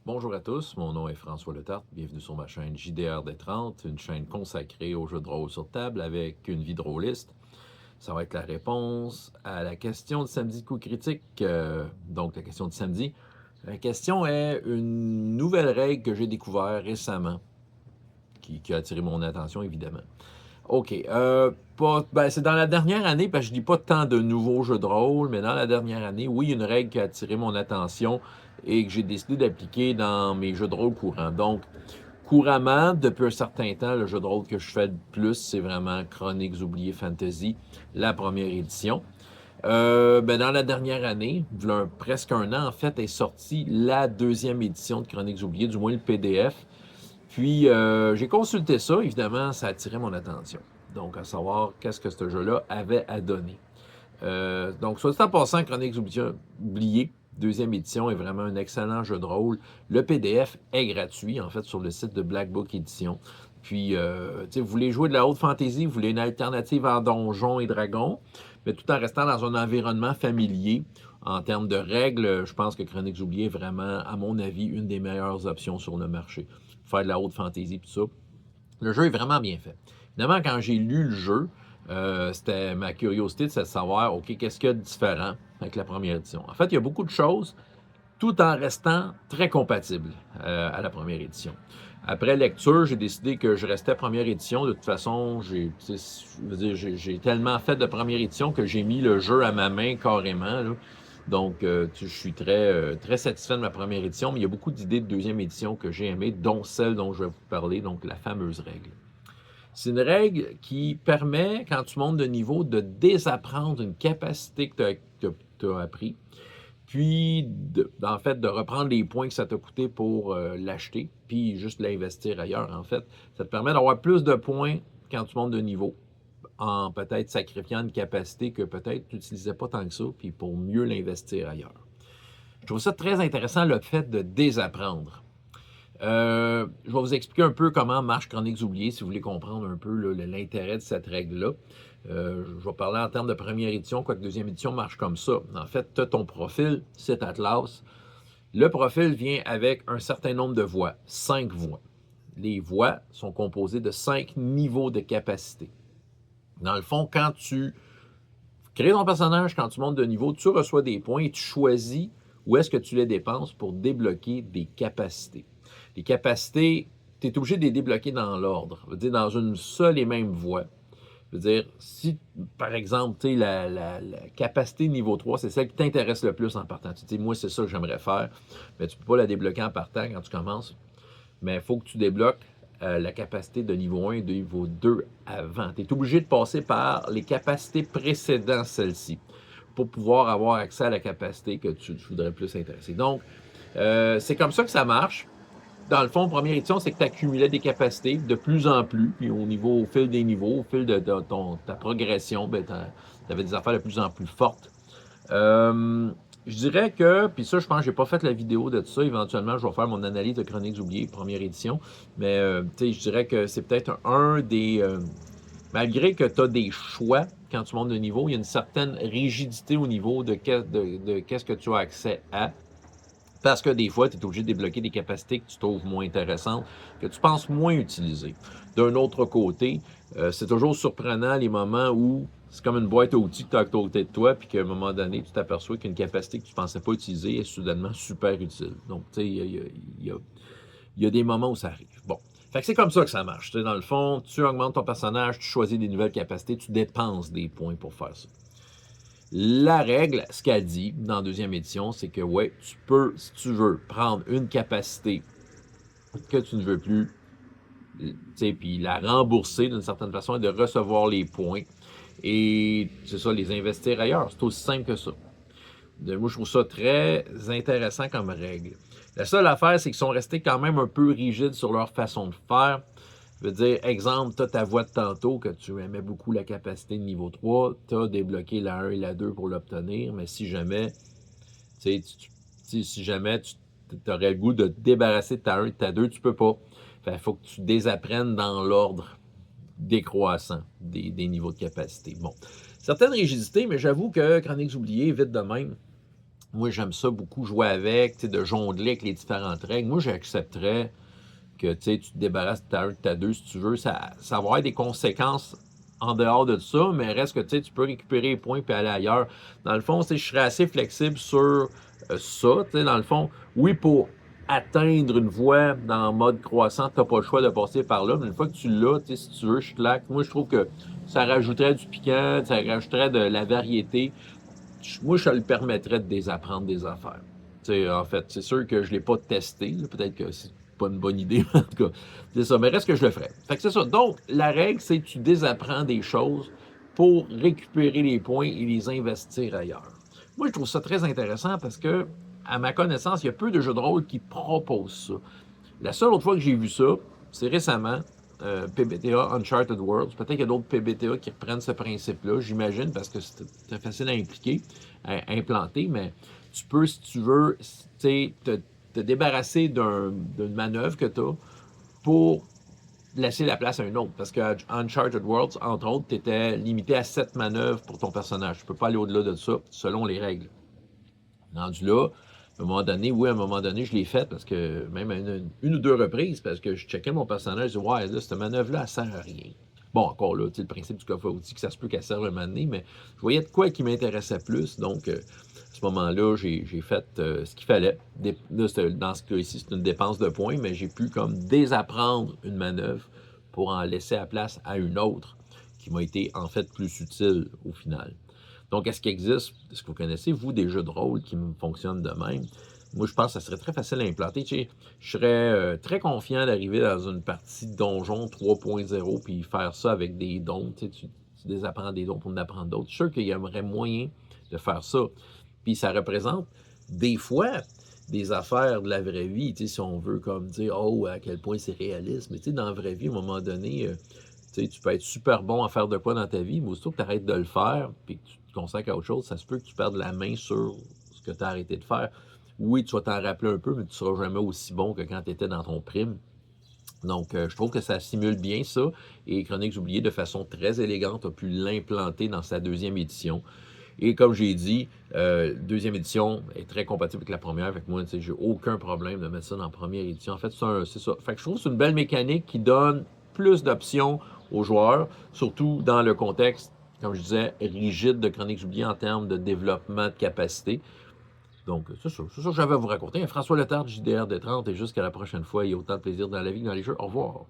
Bonjour à tous, mon nom est François Letarte, bienvenue sur ma chaîne JDR des 30, une chaîne consacrée aux jeux de rôle sur table avec une vie de rôliste. Ça va être la réponse à la question de samedi coup critique. Donc la question de samedi. La question est une nouvelle règle que j'ai découverte récemment, qui a attiré mon attention évidemment. OK. C'est dans la dernière année, parce que je ne lis pas tant de nouveaux jeux de rôle, mais dans la dernière année, oui, il y a une règle qui a attiré mon attention et que j'ai décidé d'appliquer dans mes jeux de rôle courants. Donc, couramment, depuis un certain temps, le jeu de rôle que je fais le plus, c'est vraiment Chroniques oubliées Fantasy, la première édition. Dans la dernière année, presque un an, en fait, est sortie la deuxième édition de Chroniques oubliées, du moins le PDF. Puis, j'ai consulté ça, évidemment, ça a attiré mon attention. Donc, à savoir qu'est-ce que ce jeu-là avait à donner. Donc, soit dit en passant, Chroniques oubliées, deuxième édition, est vraiment un excellent jeu de rôle. Le PDF est gratuit, en fait, sur le site de Black Book Édition. Puis, vous voulez jouer de la haute fantasy, vous voulez une alternative en donjons et dragons, mais tout en restant dans un environnement familier. En termes de règles, je pense que Chroniques oubliées est vraiment, à mon avis, une des meilleures options sur le marché. Faire de la haute fantasy, tout ça. Le jeu est vraiment bien fait. Évidemment, quand j'ai lu le jeu, c'était ma curiosité de savoir, OK, qu'est-ce qu'il y a de différent avec la première édition. En fait, il y a beaucoup de choses, tout en restant très compatible à la première édition. Après lecture, j'ai décidé que je restais première édition. De toute façon, j'ai tellement fait de première édition que j'ai mis le jeu à ma main carrément, là. Donc, je suis très satisfait de ma première édition, mais il y a beaucoup d'idées de deuxième édition que j'ai aimées, dont celle dont je vais vous parler, donc la fameuse règle. C'est une règle qui permet, quand tu montes de niveau, de désapprendre une capacité que tu as appris, puis en fait de reprendre les points que ça t'a coûté pour l'acheter, puis juste l'investir ailleurs, en fait. Ça te permet d'avoir plus de points quand tu montes de niveau, en peut-être sacrifiant une capacité que peut-être tu n'utilisais pas tant que ça, puis pour mieux l'investir ailleurs. Je trouve ça très intéressant, le fait de désapprendre. Je vais vous expliquer un peu comment marche Chroniques oubliées, si vous voulez comprendre un peu l'intérêt de cette règle-là. Je vais parler en termes de première édition, quoique deuxième édition marche comme ça. En fait, tu as ton profil, c'est Atlas. Le profil vient avec un certain nombre de voix, 5 voix. Les voix sont composées de 5 niveaux de capacité. Dans le fond, quand tu crées ton personnage, quand tu montes de niveau, tu reçois des points et tu choisis où est-ce que tu les dépenses pour débloquer des capacités. Les capacités, tu es obligé de les débloquer dans l'ordre, dans une seule et même voie. Je veux dire, si, par exemple, tu sais, la capacité niveau 3, c'est celle qui t'intéresse le plus en partant. Tu dis, moi, c'est ça que j'aimerais faire, mais tu ne peux pas la débloquer en partant quand tu commences. Mais il faut que tu débloques la capacité de niveau 1 et de niveau 2 avant. Tu es obligé de passer par les capacités précédentes celles-ci pour pouvoir avoir accès à la capacité que tu voudrais plus intéresser. Donc, c'est comme ça que ça marche. Dans le fond, première édition, c'est que tu accumulais des capacités de plus en plus, puis au fil des niveaux, au fil de ta progression, ben, tu avais des affaires de plus en plus fortes. Euh, je dirais que, puis ça, je pense que je n'ai pas fait la vidéo de tout ça. Éventuellement, je vais faire mon analyse de Chroniques oubliées, première édition. Mais, je dirais que c'est peut-être un des. Malgré que tu as des choix quand tu montes de niveau, il y a une certaine rigidité au niveau de qu'est-ce que tu as accès à. Parce que des fois, tu es obligé de débloquer des capacités que tu trouves moins intéressantes, que tu penses moins utiliser. D'un autre côté, c'est toujours surprenant les moments où c'est comme une boîte à outils que tu as à côté de toi, puis qu'à un moment donné, tu t'aperçois qu'une capacité que tu ne pensais pas utiliser est soudainement super utile. Donc, tu sais, il y a des moments où ça arrive. Bon. Fait que c'est comme ça que ça marche. Dans le fond, tu augmentes ton personnage, tu choisis des nouvelles capacités, tu dépenses des points pour faire ça. La règle, ce qu'elle dit dans la deuxième édition, c'est que ouais, tu peux, si tu veux, prendre une capacité que tu ne veux plus, puis la rembourser d'une certaine façon et de recevoir les points. Et c'est ça, les investir ailleurs. C'est aussi simple que ça. Moi, je trouve ça très intéressant comme règle. La seule affaire, c'est qu'ils sont restés quand même un peu rigides sur leur façon de faire. Je veux dire, exemple, tu as ta voix de tantôt, que tu aimais beaucoup la capacité de niveau 3, tu as débloqué la 1 et la 2 pour l'obtenir, mais si jamais, si jamais tu aurais le goût de te débarrasser de ta 1 et de ta 2, tu peux pas. Il faut que tu désapprennes dans l'ordre décroissant des niveaux de capacité. Bon, certaines rigidités, mais j'avoue que Chroniques oubliées, vite de même, Moi, j'aime ça beaucoup jouer avec, tu sais, de jongler avec les différentes règles. Moi, j'accepterais que tu te débarrasses de ta 1, de ta 2 si tu veux. Ça va avoir des conséquences en dehors de ça, mais reste que tu peux récupérer les points puis aller ailleurs. Dans le fond, je serais assez flexible sur ça. Dans le fond, oui, pour atteindre une voie dans le mode croissant, tu n'as pas le choix de passer par là, mais une fois que tu l'as, si tu veux, je claque. Moi, je trouve que ça rajouterait du piquant, ça rajouterait de la variété. Moi, je le permettrais de désapprendre des affaires. En fait, c'est sûr que je ne l'ai pas testé. Peut-être que c'est pas une bonne idée, mais en tout cas, c'est ça. Mais reste que je le ferais. Fait que c'est ça. Donc, la règle, c'est que tu désapprends des choses pour récupérer les points et les investir ailleurs. Moi, je trouve ça très intéressant parce que, à ma connaissance, il y a peu de jeux de rôle qui proposent ça. La seule autre fois que j'ai vu ça, c'est récemment, PBTA Uncharted Worlds. Peut-être qu'il y a d'autres PBTA qui reprennent ce principe-là, j'imagine, parce que c'est très facile à impliquer, à implanter, mais tu peux, si tu veux, te débarrasser d'une manœuvre que tu as pour laisser la place à une autre. Parce que Uncharted Worlds, entre autres, tu étais limité à 7 manœuvres pour ton personnage. Tu ne peux pas aller au-delà de ça, selon les règles. Rendu là, à un moment donné, oui, à un moment donné, je l'ai fait parce que, même à une ou deux reprises, parce que je checkais mon personnage, je disais, ouais, là, cette manœuvre-là, elle sert à rien. Bon, encore là, tu sais, le principe du coffre à outils, que ça se peut qu'elle serve un moment donné, mais je voyais de quoi qui m'intéressait plus. Donc, à ce moment-là, j'ai fait ce qu'il fallait. Là, dans ce cas-ci, c'est une dépense de points, mais j'ai pu comme désapprendre une manœuvre pour en laisser la place à une autre qui m'a été en fait plus utile au final. Donc, est-ce qu'il existe, est-ce que vous connaissez, vous, des jeux de rôle qui fonctionnent de même? Moi, je pense que ça serait très facile à implanter. Tu sais, je serais très confiant d'arriver dans une partie de donjon 3.0 puis faire ça avec des dons. Tu désapprends des dons pour en apprendre d'autres. Je suis sûr qu'il y aurait moyen de faire ça. Puis ça représente des fois des affaires de la vraie vie, si on veut comme dire, oh, à quel point c'est réaliste. Mais dans la vraie vie, à un moment donné, tu peux être super bon à faire de quoi dans ta vie, mais aussitôt que tu arrêtes de le faire puis que tu te consacres à autre chose, ça se peut que tu perdes la main sur ce que tu as arrêté de faire. Oui, tu vas t'en rappeler un peu, mais tu ne seras jamais aussi bon que quand tu étais dans ton prime. Donc, je trouve que ça simule bien ça. Et Chroniques oubliées, de façon très élégante, a pu l'implanter dans sa deuxième édition. Et comme j'ai dit, deuxième édition est très compatible avec la première. Fait que moi, j'ai aucun problème de mettre ça dans la première édition. En fait, c'est ça. Fait que je trouve que c'est une belle mécanique qui donne plus d'options aux joueurs, surtout dans le contexte, comme je disais, rigide de Chroniques oubliées en termes de développement de capacité. Donc, c'est ça que j'avais à vous raconter. François Letard, JDR des 30, et jusqu'à la prochaine fois, il y a autant de plaisir dans la vie que dans les jeux. Au revoir.